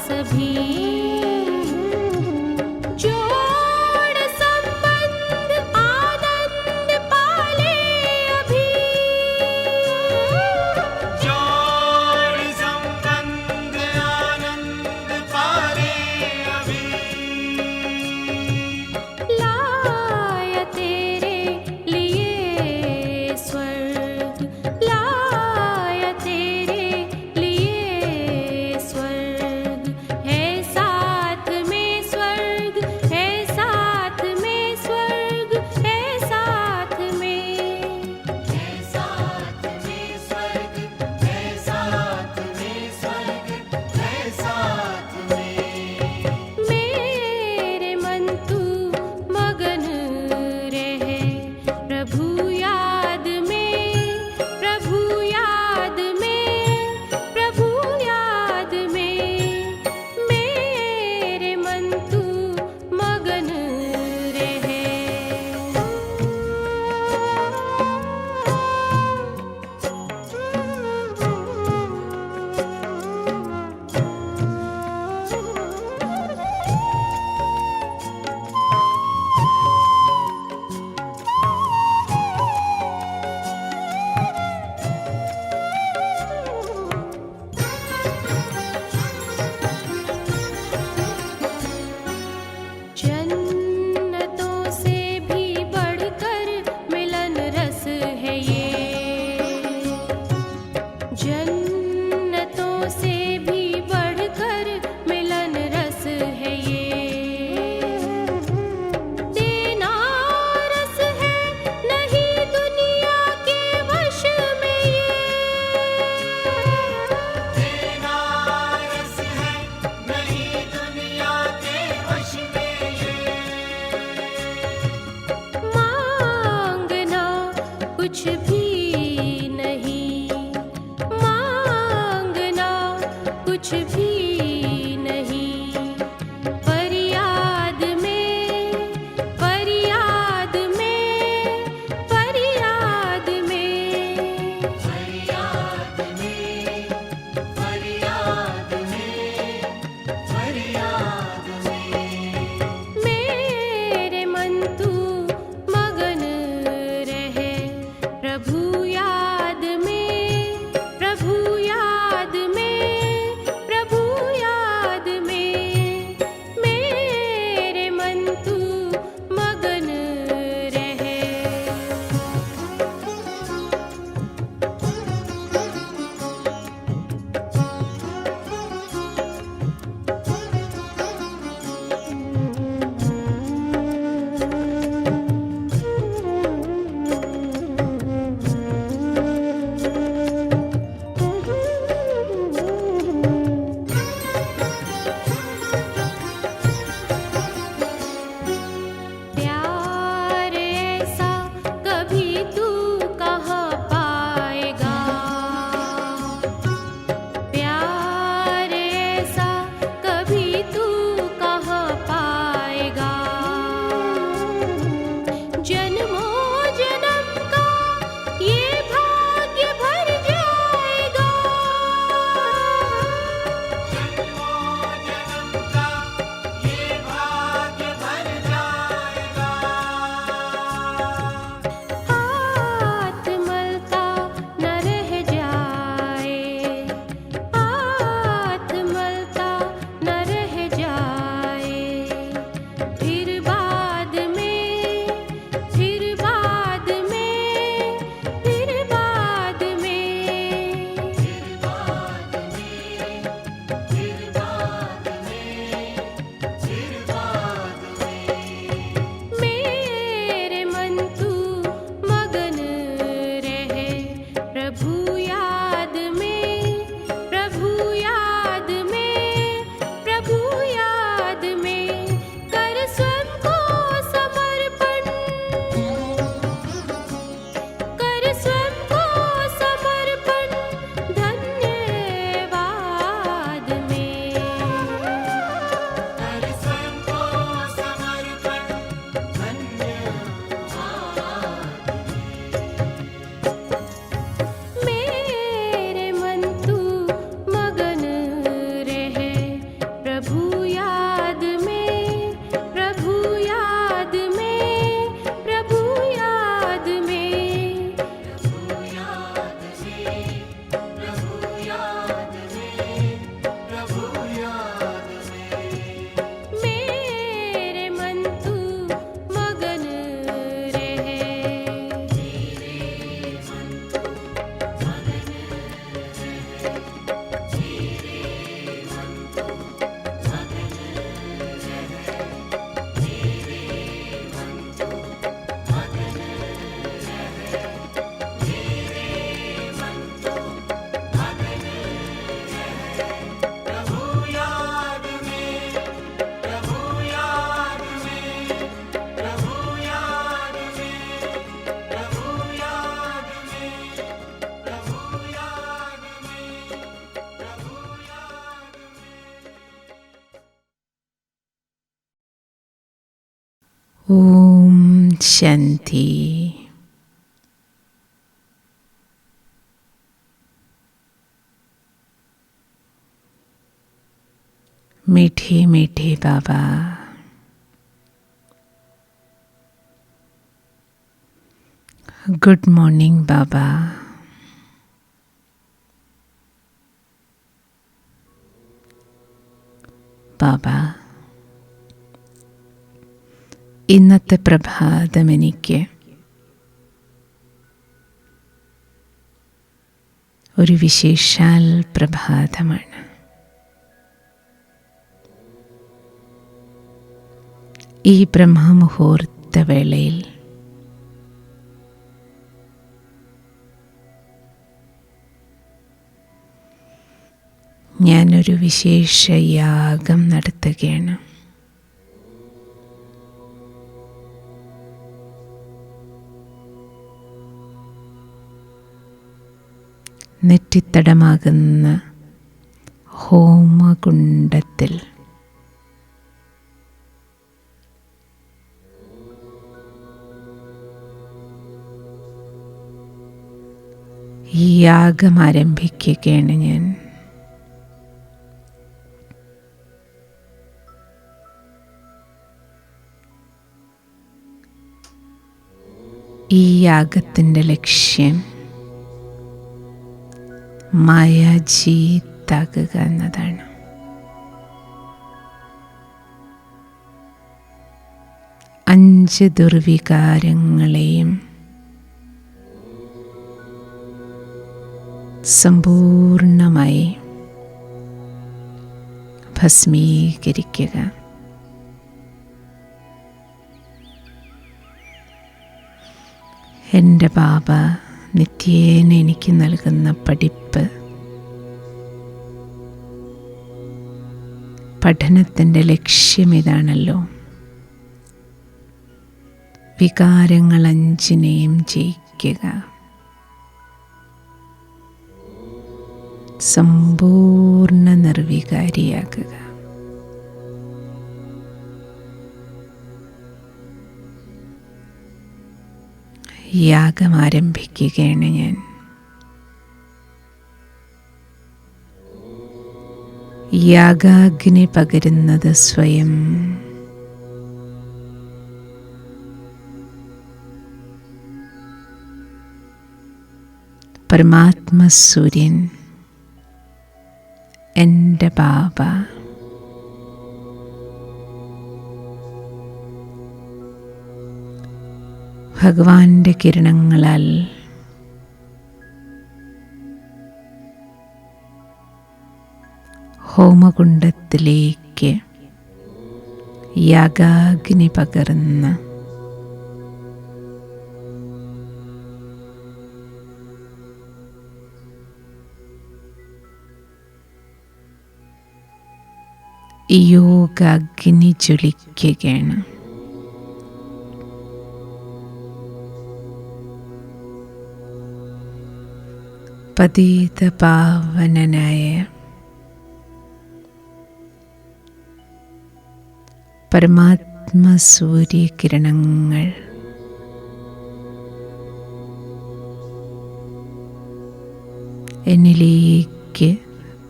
पास भी जोड़ संबंध आनंद पाले अभी, जोड़ संबंध आनंद पाले अभी। लाया तेरे लिए स्वर्ग, लाया तेरे लिए स्वर्ग, है साथ में स्वर्ग, है साथ में स्वर्ग, है साथ में, है साथ में स्वर्ग, है साथ में स्वर्ग, है साथ में। मेरे मन तू मगन रहे प्रभु याद में, प्रभु याद में, प्रभु याद में, मेरे मन तू मगन रहे। जन्नतों से भी बढ़कर मिलन रस है ये, जन्नतों से भी बढ़कर मिलन रस है ये, देना रस है नहीं दुनिया के वश में ये, देना रस है नहीं दुनिया के वश में ये। मांगना कुछ भी नहीं, मांगना कुछ भी नहीं, फरियाद में, फरियाद में, फरियाद में, फरियाद में, फरियाद में, फरियाद में। मेरे मन तू मगन रहे प्रभु याद में, प्रभु याद में, प्रभु ഓം ശാന്തി. मीठे मीठे बाबा, गुड मॉर्निंग बाबा. ബാബ, ഇന്നത്തെ പ്രഭാതം എനിക്ക് ഒരു വിശേഷാൽ പ്രഭാതമാണ്. ഈ ബ്രഹ്മമുഹൂർത്ത വേളയിൽ ഞാനൊരു വിശേഷ യാഗം നടത്തുകയാണ്. നെറ്റിത്തടമാകുന്ന ഹോമകുണ്ഡത്തിൽ ഈ യാഗം ആരംഭിക്കുകയാണ് ഞാൻ. ഈ യാഗത്തിൻ്റെ ലക്ഷ്യം മായാജീത്താകുക എന്നതാണ്. അഞ്ച് ദുർവികാരങ്ങളെയും സമ്പൂർണമായി ഭസ്മീകരിക്കുക. എൻ്റെ ബാബ നിത്യേന എനിക്ക് നൽകുന്ന പഠനത്തിൻ്റെ ലക്ഷ്യം ഇതാണല്ലോ. വികാരങ്ങൾ അഞ്ചിനെയും ജയിക്കുക, സമ്പൂർണ്ണ നിർവികാരിയാക്കുക. യാഗം ആരംഭിക്കുകയാണ് ഞാൻ. യാഗാഗ്നി പകരുന്നത് സ്വയം പരമാത്മസൂര്യൻ എൻ്റെ ബാബ. ഭഗവാന്റെ കിരണങ്ങളാൽ ഹോമകുണ്ഡത്തിലേക്ക് യാഗാഗ്നി പകർന്ന് യോഗാഗ്നി ജ്വലിക്കുകയാണ്. പതിതപാവനനായ പരമാത്മസൂര്യകിരണങ്ങൾ എന്നിലേക്ക്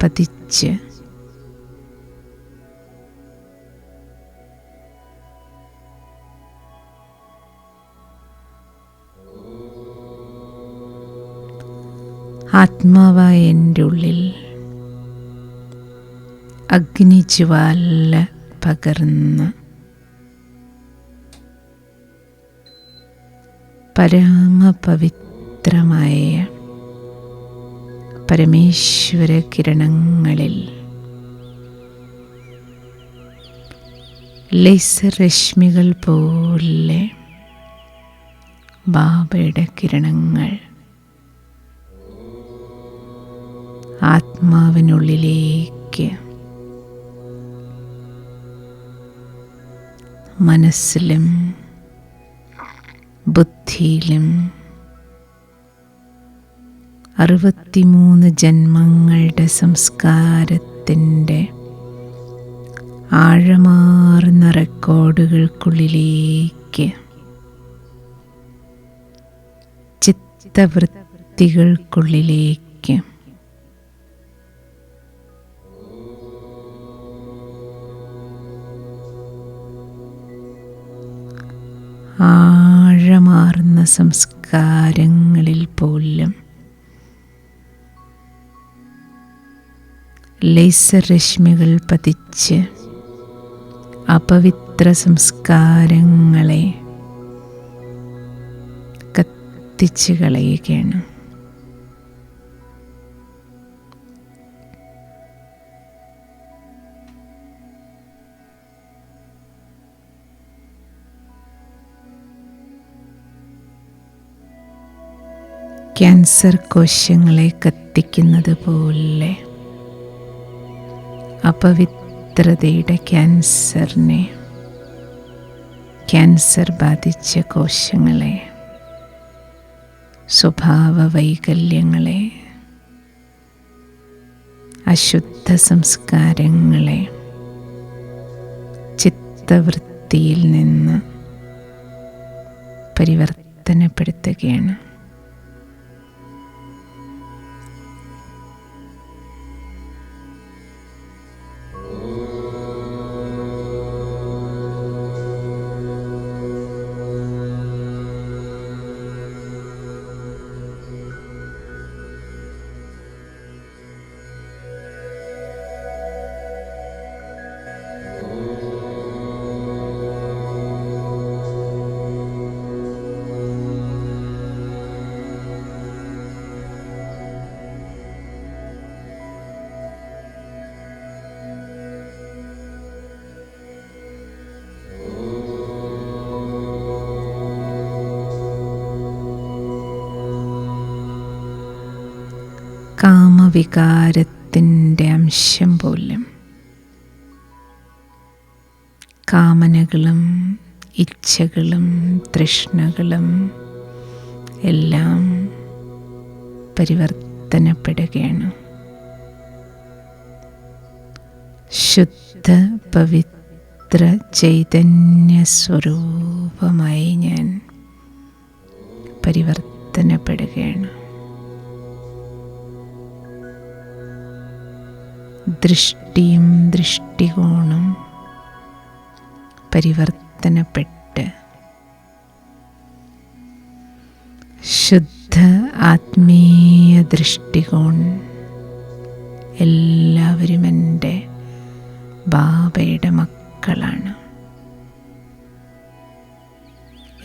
പതിച്ച് ആത്മാവായ എൻ്റെ ഉള്ളിൽ അഗ്നിജ്വാല പകർന്ന് പരമപവിത്രമായ പരമേശ്വര കിരണങ്ങളിൽ ലേസർ രശ്മികൾ പോലെ ബാബയുടെ കിരണങ്ങൾ ആത്മാവിനുള്ളിലേക്ക് മനസ്സിലും ബുദ്ധിയിലും 63 ജന്മങ്ങളുടെ സംസ്കാരത്തിൻ്റെ ആഴമാർന്ന റെക്കോർഡുകൾക്കുള്ളിലേക്ക്, ചിത്തവൃത്തികൾക്കുള്ളിലേക്ക്, ആഴമാർന്ന സംസ്കാരങ്ങളിൽ പോലും ലേസർ രശ്മികൾ പതിച്ച് അപവിത്ര സംസ്കാരങ്ങളെ കത്തിച്ച് കളയുകയാണ്. ക്യാൻസർ കോശങ്ങളെ കത്തിക്കുന്നത് പോലെ അപവിത്രതയുടെ ക്യാൻസർ ബാധിച്ച കോശങ്ങളെ, സ്വഭാവ വൈകല്യങ്ങളെ, അശുദ്ധ സംസ്കാരങ്ങളെ ചിത്തവൃത്തിയിൽ നിന്ന് പരിവർത്തനപ്പെടുത്തുകയാണ്. കാമവികാരത്തിൻ്റെ അംശം പോലും കാമനകളും ഇച്ഛകളും തൃഷ്ണകളും എല്ലാം പരിവർത്തനപ്പെടുകയാണ്. ശുദ്ധ പവിത്ര ചൈതന്യ സ്വരൂപമായി ഞാൻ പരിവർത്തനപ്പെടുകയാണ്. ദൃഷ്ടിയും ദൃഷ്ടികോണും പരിവർത്തനപ്പെട്ട് ശുദ്ധ ആത്മീയ ദൃഷ്ടികോൺ, എല്ലാവരും എൻ്റെ ബാബയുടെ മക്കളാണ്,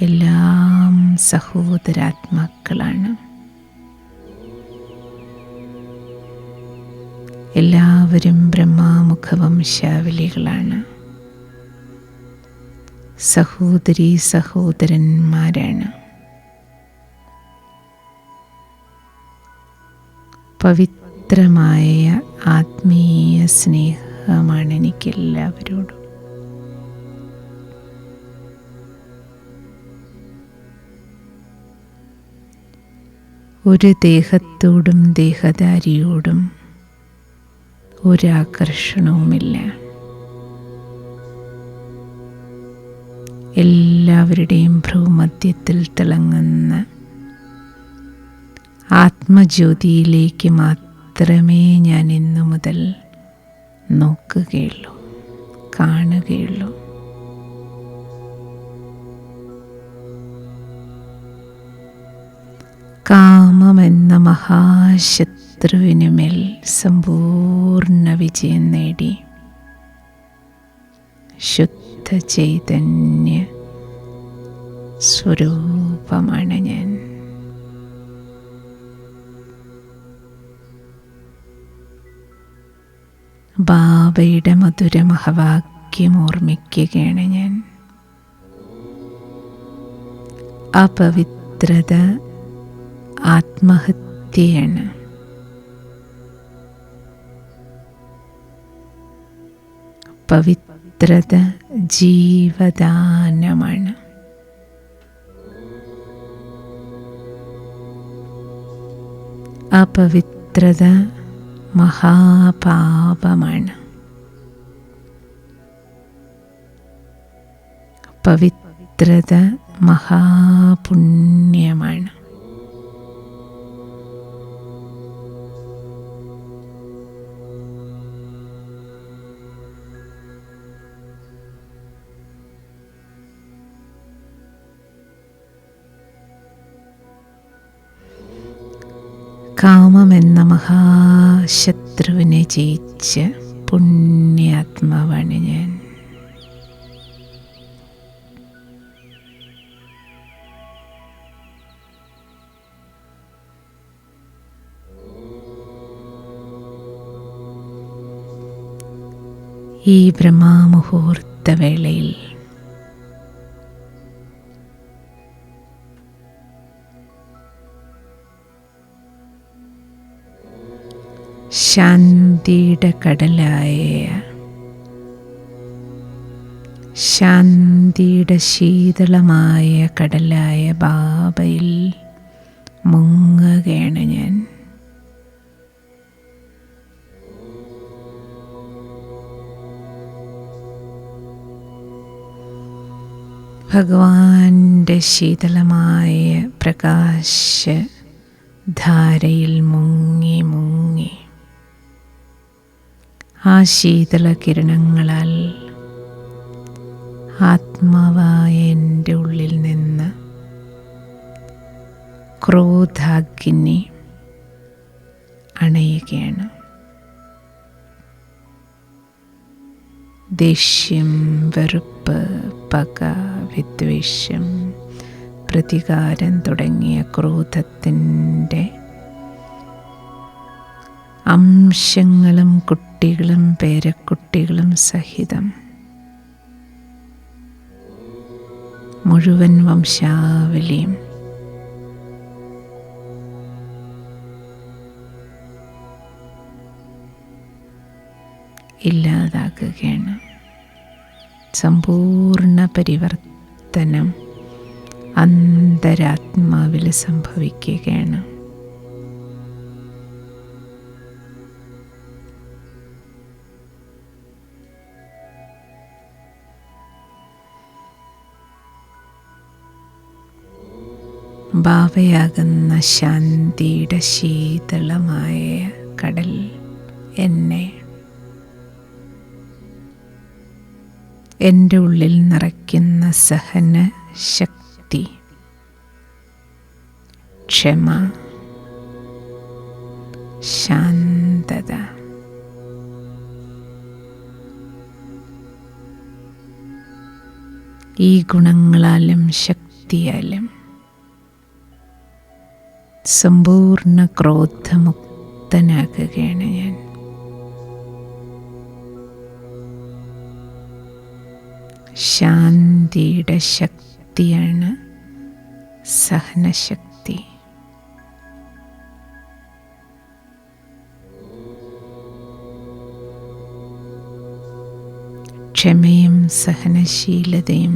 എല്ലാം സഹോദരാത്മാക്കളാണ്, എല്ലാവരും ബ്രഹ്മാമുഖവംശാവലികളാണ്, സഹോദരീ സഹോദരന്മാരാണ്. പവിത്രമായ ആത്മീയ സ്നേഹമാണ് എനിക്കെല്ലാവരോടും. ഒരു ദേഹത്തോടും ദേഹധാരിയോടും ഒരാകർഷണവുമില്ല. എല്ലാവരുടെയും ഭ്രൂമധ്യത്തിൽ തിളങ്ങുന്ന ആത്മജ്യോതിയിലേക്ക് മാത്രമേ ഞാൻ ഇന്നു മുതൽ നോക്കുകയുള്ളൂ, കാണുകയുള്ളൂ. കാമമെന്ന മഹാശത്രുവിനുമേൽ സമ്പൂർണ്ണ വിജയം നേടി ശുദ്ധ ചൈതന്യ സ്വരൂപമാണ് ഞാൻ. ബാബയുടെ മധുര മഹവാക്യം ഓർമ്മിക്കുകയാണ് ഞാൻ. അപവിത്രത ആത്മഹത്യയാണ്. പവിത്രത ജീവദാനമാണ്. അപവിത്രത മഹാപാപമാണ്. പവിത്രത മഹാപുണ്യമാണ്. കാമമെന്ന മഹാശത്രുവിനെ ജയിച്ച പുണ്യാത്മാവാണ് ഞാൻ. ഈ ബ്രഹ്മമുഹൂർത്തവേളയിൽ ശാന്തിയുടെ കടലായ, ശാന്തിയുടെ ശീതളമായ കടലായ ബാബയിൽ മുങ്ങുകയാണ് ഞാൻ. ഭഗവാന്റെ ശീതളമായ പ്രകാശധാരയിൽ മുങ്ങി മുങ്ങി ആ ശീതള കിരണങ്ങളാൽ ആത്മാവായ എൻ്റെ ഉള്ളിൽ നിന്ന് ക്രോധാഗ്നി അണയുകയാണ്. ദേഷ്യം, വെറുപ്പ്, പക, വിദ്വേഷം, പ്രതികാരം തുടങ്ങിയ ക്രോധത്തിൻ്റെ അംശങ്ങളും കുട്ടികളും പേരക്കുട്ടികളും സഹിതം മുഴുവൻ വംശാവലിയും ഇല്ലാതാക്കുകയാണ്. സമ്പൂർണ്ണ പരിവർത്തനം അന്തരാത്മാവിൽ സംഭവിക്കുകയാണ്. ഭാവയാകുന്ന ശാന്തിയുടെ ശീതളമായ കടൽ എന്നെ എൻ്റെ ഉള്ളിൽ നിറയ്ക്കുന്ന സഹന ശക്തി, ക്ഷമ, ശാന്തത, ഈ ഗുണങ്ങളാലും ശക്തിയാലും സമ്പൂർണ്ണ ക്രോധമുക്തനാക്കുകയാണ് ഞാൻ. ശാന്തിയുടെ ശക്തിയാണ് സഹനശക്തി. ക്ഷമയും സഹനശീലതയും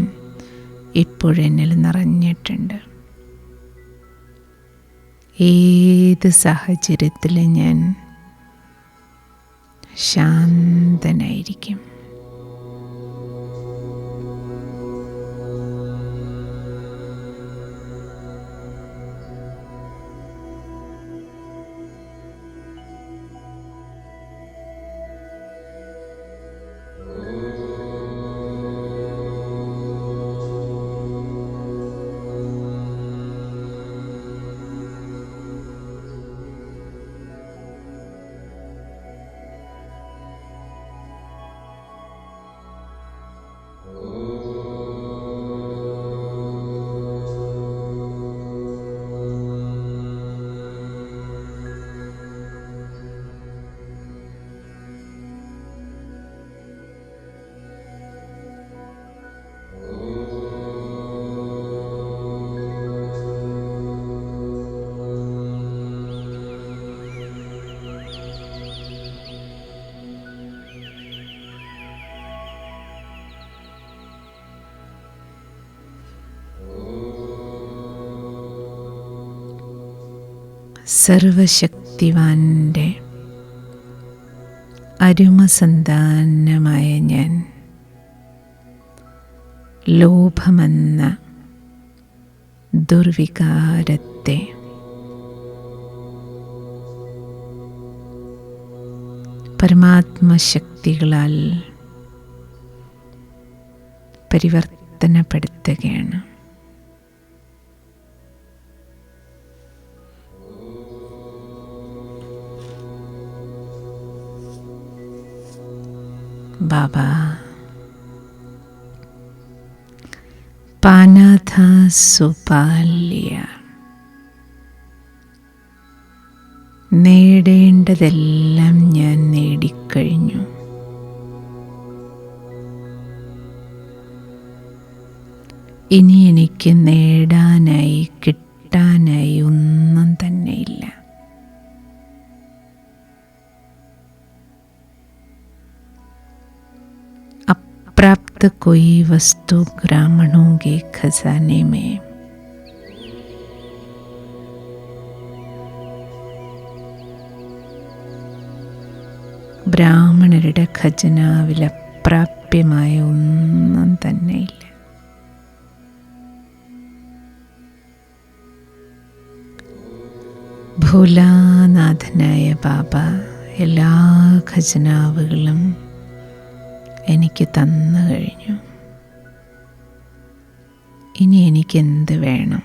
ഇപ്പോഴെന്നിൽ നിറഞ്ഞിട്ടുണ്ട്. ഏത് സാഹചര്യത്തിലും ഞാൻ ശാന്തനായിരിക്കും. സർവശക്തിവാൻ്റെ അരുമസന്താനമായ ഞാൻ ലോഭമെന്ന ദുർവികാരത്തെ പരമാത്മശക്തികളാൽ പരിവർത്തനപ്പെടുത്തുകയാണ്. ബാബ പാനാഥ സുപാല്യ, നേടേണ്ടതെല്ലാം ഞാൻ നേടിക്കഴിഞ്ഞു. ഇനി എനിക്ക് നേടാനായി കിട്ടാനായി ഒന്നും തന്നെയില്ല. अप्राप्त कोई वस्तु ब्राह्मणों के खजाने में ബ്രാഹ്മണരുടെ ഖജനാവിൽ അപ്രാപ്യമായ ഒന്നും തന്നെയില്ല. ഭോലാനാഥനായ ബാബ എല്ലാ ഖജനാവുകളും എനിക്ക് തന്നു കഴിഞ്ഞു. ഇനി എനിക്കെന്ത് വേണം?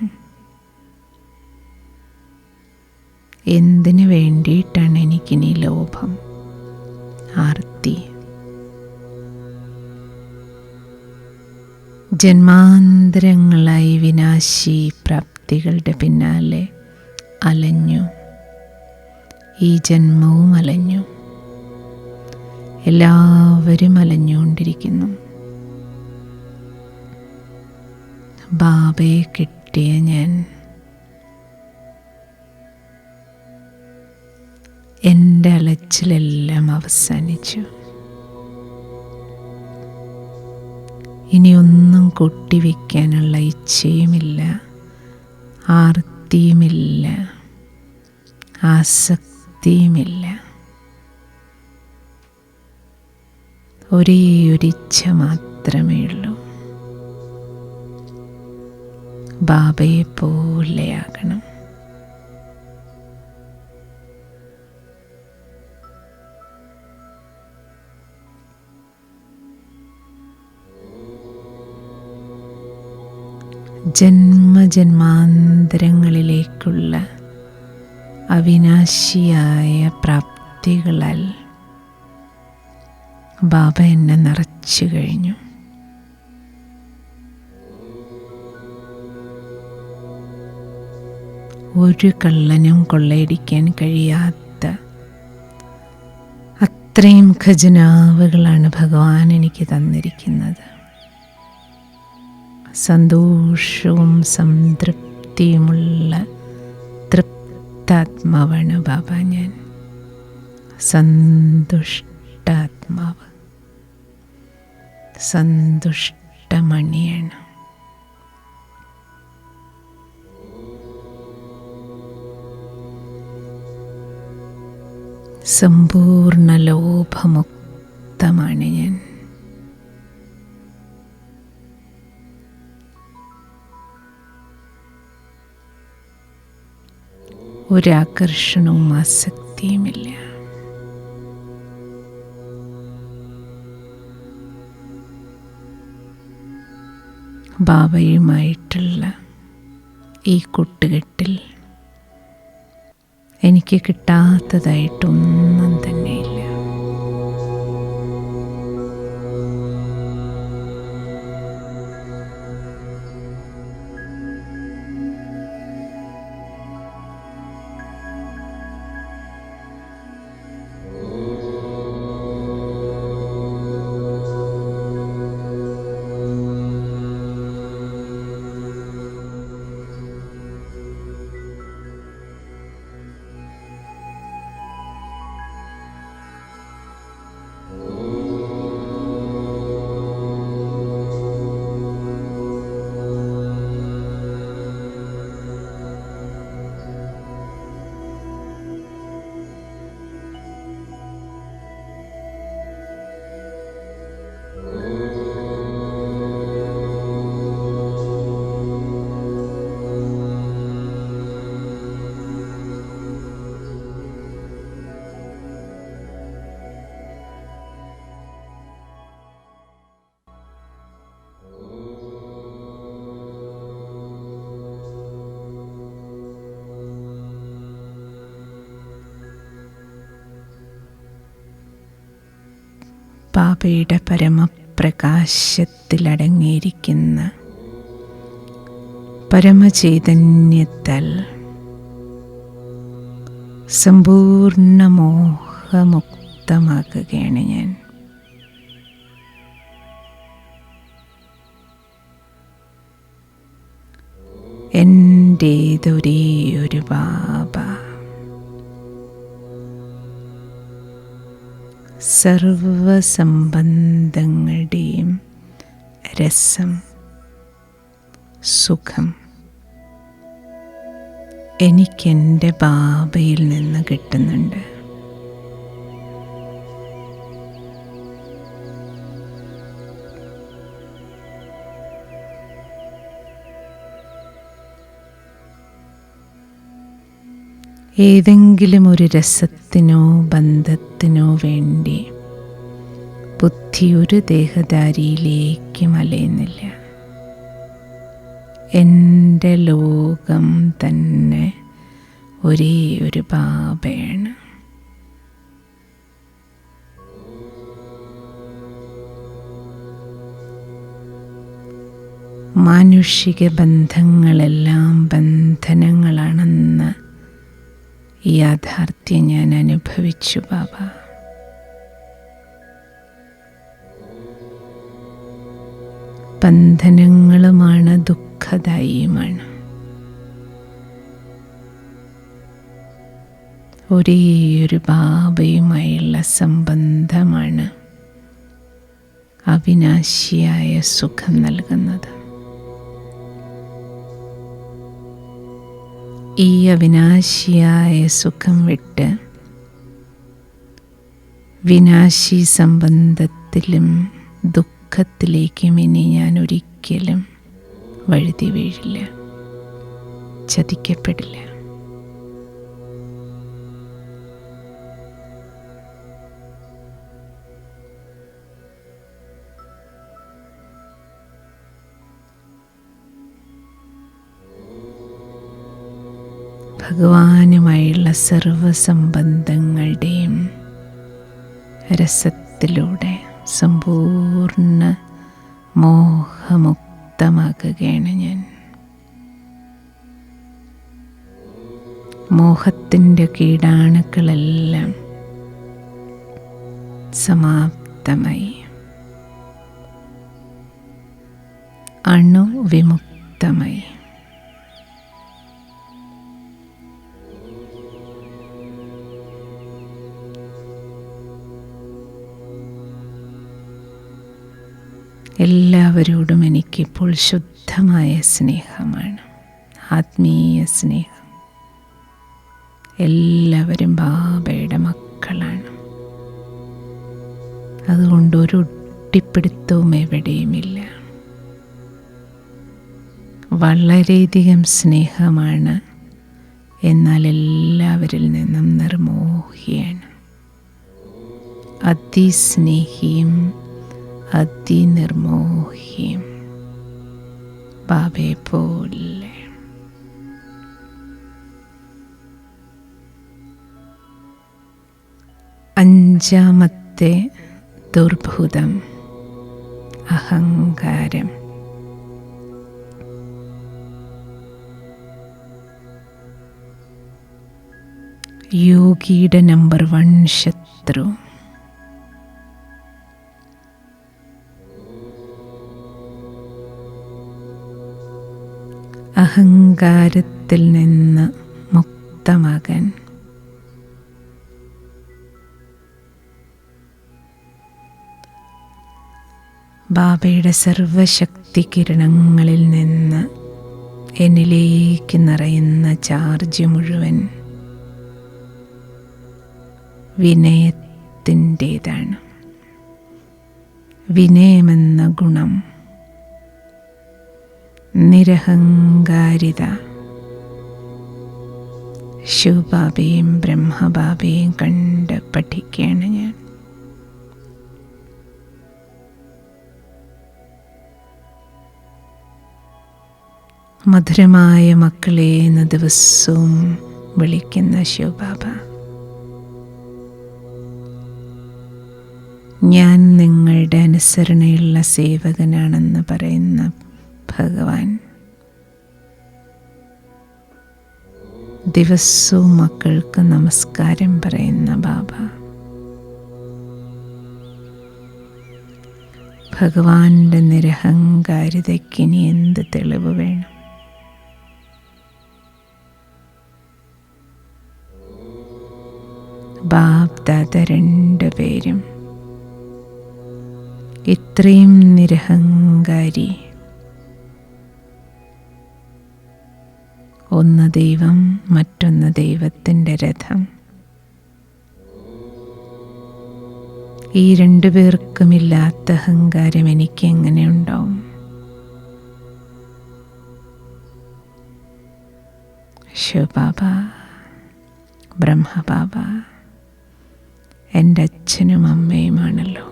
എന്തിനു വേണ്ടിയിട്ടാണ് എനിക്കിനി ലോഭം, ആർത്തി? ജന്മാന്തരങ്ങളായി വിനാശി പ്രാപ്തികളുടെ പിന്നാലെ അലഞ്ഞു. ഈ ജന്മവും അലഞ്ഞു. എല്ലാവരും അലഞ്ഞുകൊണ്ടിരിക്കുന്നു. ബാബയെ കിട്ടിയ ഞാൻ എൻ്റെ അലച്ചിലെല്ലാം അവസാനിച്ചു. ഇനിയൊന്നും കൊട്ടിവെക്കാനുള്ള ഇച്ഛയുമില്ല, ആർത്തിയുമില്ല, ആസക്തിയുമില്ല. ഒരേ ഒരിച്ഛ മാത്രമേ ഉള്ളൂ, ബാബയെ പോലെയാകണം. ജന്മജന്മാന്തരങ്ങളിലേക്കുള്ള അവിനാശിയായ പ്രാപ്തികളാൽ ബാബ എന്നെ നിറച്ചു കഴിഞ്ഞു. ഒരു കള്ളനും കൊള്ളയടിക്കാൻ കഴിയാത്ത അത്രയും ഖജനാവുകളാണ് ഭഗവാൻ എനിക്ക് തന്നിരിക്കുന്നത്. സന്തോഷവും സംതൃപ്തിയുമുള്ള തൃപ്താത്മാവാണ് ബാബ ഞാൻ. സന്തുഷ്ടാത്മാവ്, സന്തുഷ്ടമണിയാണ്. സമ്പൂർണ്ണ ലോഭമുക്തമാണ് ഞാൻ. ഒരാകർഷണവും ആസക്തിയുമില്ല. ബാബയുമായിട്ടുള്ള ഈ കൂട്ടുകെട്ടിൽ എനിക്ക് കിട്ടാത്തതായിട്ടൊന്നും തന്നെയില്ല. ബാബയുടെ പരമപ്രകാശത്തിലടങ്ങിയിരിക്കുന്ന പരമചൈതന്യത്താൽ സമ്പൂർണ്ണ മോഹമുക്തമാക്കുകയാണ് ഞാൻ. എൻ്റേതൊരേ ഒരു ബാബ, സർവസംബന്ധങ്ങളുടെയും രസം, സുഖം എനിക്കെൻ്റെ ബാബയിൽ നിന്ന് കിട്ടുന്നുണ്ട്. ഏതെങ്കിലും ഒരു രസത്തിനോ ബന്ധത്തിനോ വേണ്ടി ബുദ്ധി ഒരു ദേഹധാരിയിലേക്ക് മലയുന്നില്ല. എൻ്റെ ലോകം തന്നെ ഒരേ ഒരു ബാബയാണ്. മാനുഷിക ബന്ധങ്ങളെല്ലാം ബന്ധനങ്ങളാണെന്ന യാഥാർത്ഥ്യം ഞാൻ അനുഭവിച്ചു ബാബ. ബന്ധനങ്ങളുമാണ്, ദുഃഖദായിയുമാണ്. ഒരേയൊരു ബാബയുമായുള്ള സംബന്ധമാണ് അവിനാശിയായ സുഖം നൽകുന്നത്. ഈ അവിനാശിയായ സുഖം വിട്ട് വിനാശി സംബന്ധത്തിലും ദുഃഖത്തിലേക്കും ഇനി ഞാൻ ഒരിക്കലും വഴുതി വീഴില്ല, ചതിക്കപ്പെടില്ല. ഭഗവാനുമായുള്ള സർവസംബന്ധങ്ങളുടെയും രസത്തിലൂടെ സമ്പൂർണ്ണ മോഹമുക്തമാക്കുകയാണ് ഞാൻ. മോഹത്തിൻ്റെ കീടാണുക്കളെല്ലാം സമാപ്തമായി, അണുവിമുക്തമായി. എല്ലാവരോടും എനിക്കിപ്പോൾ ശുദ്ധമായ സ്നേഹമാണ്, ആത്മീയ സ്നേഹം. എല്ലാവരും ബാബയുടെ മക്കളാണ്. അതുകൊണ്ട് ഒരു ഒട്ടിപ്പിടുത്തവും എവിടെയുമില്ല. വളരെയധികം സ്നേഹമാണ്, എന്നാൽ എല്ലാവരിൽ നിന്നും നിർമോഹിയാണ്. അതിസ്നേഹിയും അതിനിർമോഹിയും ബാബയെ പോലെ. അഞ്ചാമത്തെ ദുർഭൂതം അഹങ്കാരം. യോഗിയുടെ നമ്പർ 1 ശത്രു. അഹങ്കാരത്തിൽ നിന്ന് മുക്തമാകാൻ ബാബയുടെ സർവശക്തി കിരണങ്ങളിൽ നിന്ന് എന്നിലേക്ക് നിറയുന്ന ചാർജ് മുഴുവൻ വിനയത്തിൻ്റേതാണ്. വിനയമെന്ന ഗുണം, നിരഹങ്കാരിത, ശിവബാബയും ബ്രഹ്മബാബയും കണ്ട് പഠിക്കുകയാണ് ഞാൻ. മധുരമായ മക്കളെ എന്ന ദിവസവും വിളിക്കുന്ന ശിവബാബ, ഞാൻ നിങ്ങളുടെ അനുസരണയുള്ള സേവകനാണെന്ന് പറയുന്ന ഭഗവാൻ ദിവസവും മക്കൾക്ക് നമസ്കാരം പറയുന്ന ബാബ, ഭഗവാന്റെ നിരഹങ്കാരിതയ്ക്ക് ഇനി എന്ത് തെളിവ് വേണം? ബാബ് ദാദ രണ്ടുപേരും ഇത്രയും നിരഹങ്കാരി. ഒന്ന് ദൈവം, മറ്റൊന്ന് ദൈവത്തിൻ്റെ രഥം. ഈ രണ്ടുപേർക്കുമില്ലാത്ത അഹങ്കാരം എനിക്ക് എങ്ങനെ ഉണ്ടാവും? ശിവബാബ, ബ്രഹ്മബാബ എൻ്റെ അച്ഛനും അമ്മയുമാണല്ലോ.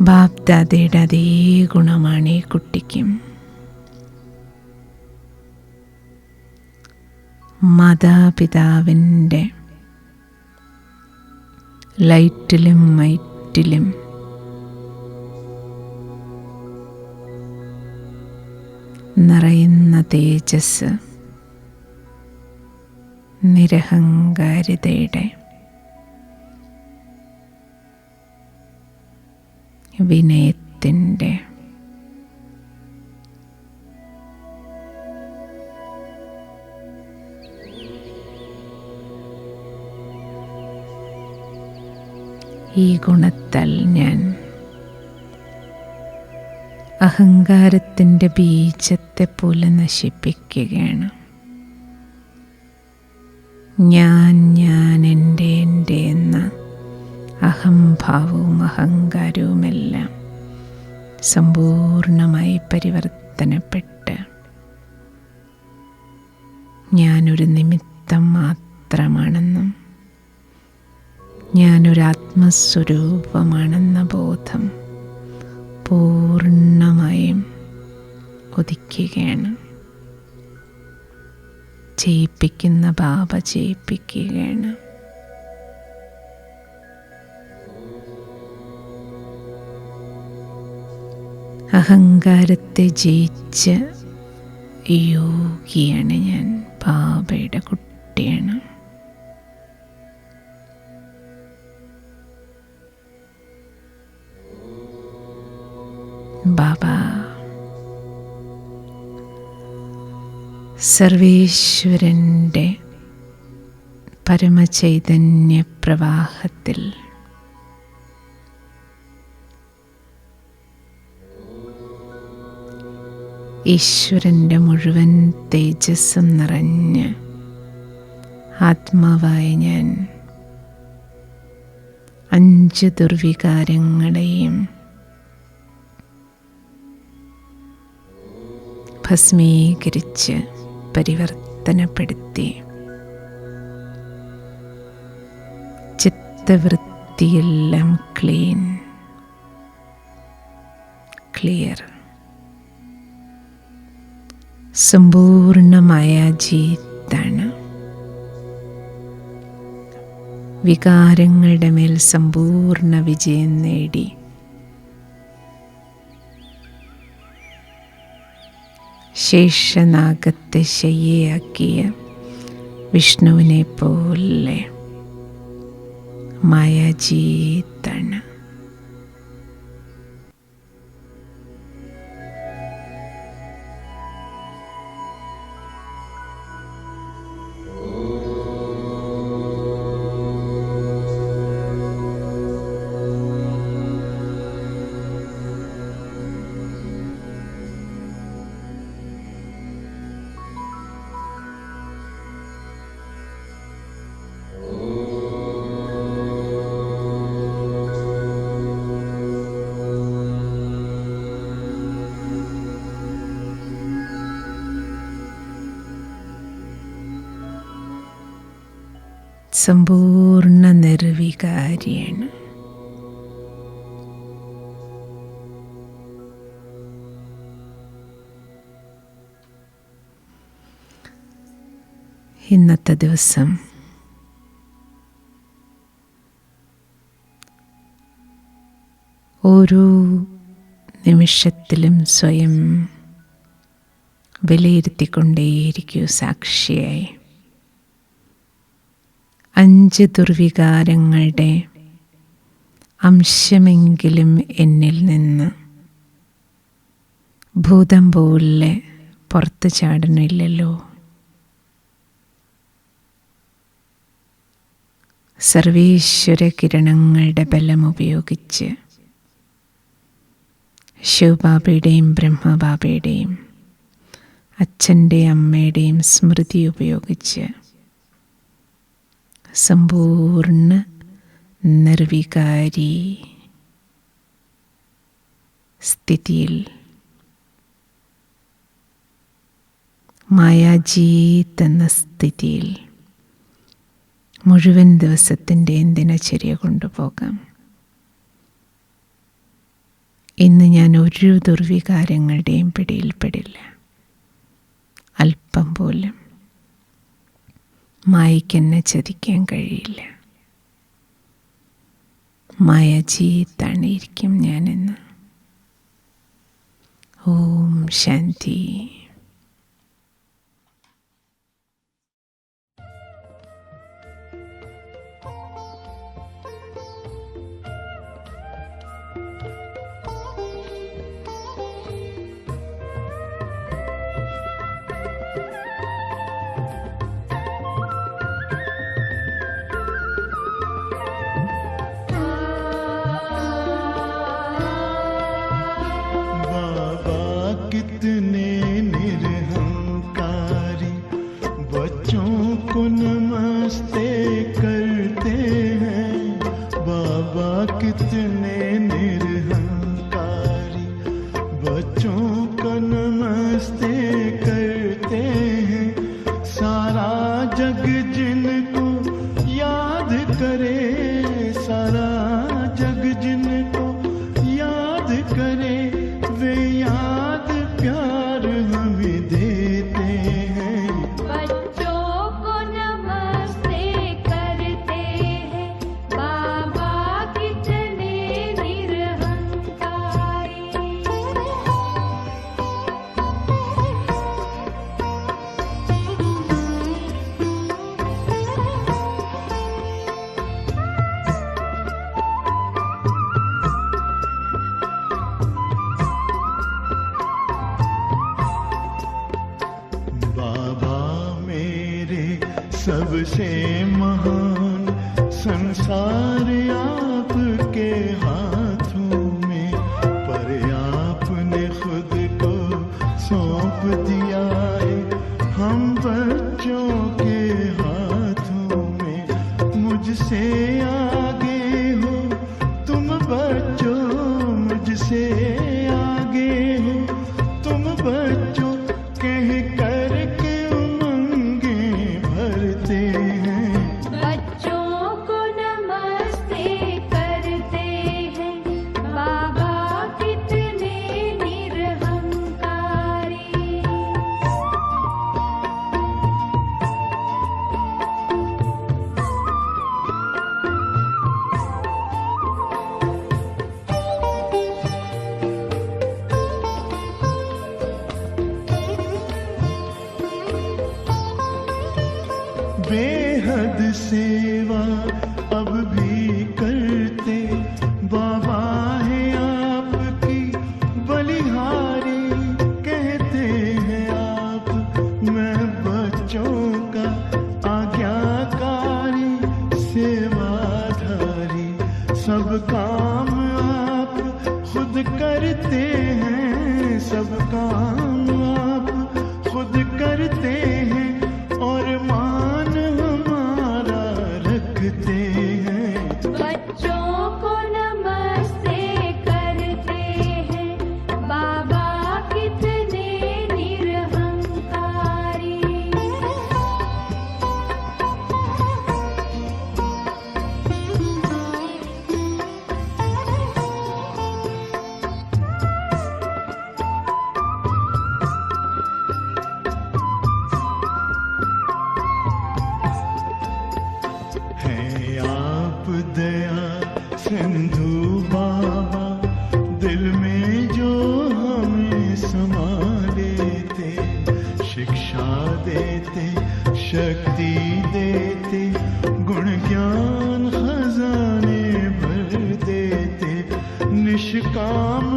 ബാബ് ദാദയുടെ അതേ ഗുണമാണ് ഈ കുട്ടിക്കും. മാതാപിതാവിൻ്റെ ലൈറ്റിലും മൈറ്റിലും നിറയുന്ന തേജസ് നിരഹങ്കാരിതയുടെ, വിനയത്തിൻ്റെ, ഈ ഗുണത്താൽ ഞാൻ അഹങ്കാരത്തിൻ്റെ ബീജത്തെ പോലെ നശിപ്പിക്കുകയാണ്. ഞാൻ എൻ്റെ എന്ന അഹംഭാവവും അഹങ്കാരവുമെല്ലാം സമ്പൂർണമായി പരിവർത്തനപ്പെട്ട് ഞാനൊരു നിമിത്തം മാത്രമാണെന്നും ഞാനൊരാത്മസ്വരൂപമാണെന്ന ബോധം പൂർണ്ണമായും ഉദിക്കുകയാണ്. ചെയ്യിപ്പിക്കുന്ന ബാബ ചെയ്യിപ്പിക്കുകയാണ്. അഹങ്കാരത്തെ ജയിച്ച യോഗിയാണ് ഞാൻ. ബാബയുടെ കുട്ടിയാണ്. ബാബ സർവേശ്വരൻ്റെ പരമചൈതന്യ പ്രവാഹത്തിൽ ഈശ്വരൻ്റെ മുഴുവൻ തേജസ്സും നിറഞ്ഞ് ആത്മാവായ ഞാൻ 5 ദുർവികാരങ്ങളെയും ഭസ്മീകരിച്ച് പരിവർത്തനപ്പെടുത്തി ചിത്തവൃത്തിയെല്ലാം ക്ലിയർ, സമ്പൂർണമായ ജീത്താണ്. വികാരങ്ങളുടെ മേൽ സമ്പൂർണ്ണ വിജയം നേടി ശേഷനാഗത്തെ ശയ്യയാക്കിയ വിഷ്ണുവിനെ പോലെ മായാജീത്താണ്. സമ്പൂർണ്ണ നിർവികാരിയാണ്. ഇന്നത്തെ ദിവസം ഓരോ നിമിഷത്തിലും സ്വയം വിലയിരുത്തിക്കൊണ്ടേയിരിക്കൂ സാക്ഷിയായി. 5 ദുർവികാരങ്ങളുടെ അംശമെങ്കിലും എന്നിൽ നിന്ന് ഭൂതം പോലെ പുറത്തു ചാടുന്നില്ലല്ലോ. സർവീശ്വര കിരണങ്ങളുടെ ബലമുപയോഗിച്ച് ശിവബാബയുടെയും ബ്രഹ്മബാബയുടെയും അച്ഛൻ്റെയും അമ്മയുടെയും സ്മൃതി ഉപയോഗിച്ച് സമ്പൂർണ്ണ നിർവികാരി സ്ഥിതിയിൽ മായാജീത് എന്ന സ്ഥിതിയിൽ മുഴുവൻ ദിവസത്തിൻ്റെയും ദിനചര്യ കൊണ്ടുപോകാം. ഇന്ന് ഞാൻ ഒരു ദുർവികാരങ്ങളുടെയും പിടിയിൽപ്പെടില്ല. അല്പം പോലും മായയ്ക്കെന്നെ ചതിക്കാൻ കഴിയില്ല. മായാജീത്താണ് ഇരിക്കും ഞാനെന്ന്. ഓം ശാന്തി. कितने निरहंकारी बच्चों को नमस्ते करते हैं। बाबा कितने निरहंकारी बच्चों को नमस्ते करते हैं। सारा जग जिनको याद करे, सारा जग जिनको याद करे, वे याद प्यार हमें देते हैं। बच्चों को नमस्ते करते हैं, बाबा कितने निरहंकारी। बाबा मेरे सबसे महान, संसार आपके हाथों में, पर आपने खुद को सौंप दिया है हम बच्चों के हाथों में। मुझसे आगे हो तुम बच्चों, मुझसे आगे हो तुम बच्चों, कह कर के उमंगे भरते हैं। बच्चों को नमस्ते करते हैं, बाबा कितने निरहंकारी। बेहद सेवा अब भी करते, बाबा है आपकी बलिहारी। कहते हैं आप मैं बच्चों का आज्ञाकारी, सेवाधारी। सब काम आप खुद करते हैं, सब काम आप खुद करते हैं, और मान हमारा रखते हैं। बच्चों को नमस्ते करते हैं, बाबा कितने निरहंकारी। हैं आप दया सिंधु बाबा, दिशा देते, शक्ति देते, गुण ज्ञान खजाने भर देते, निष्काम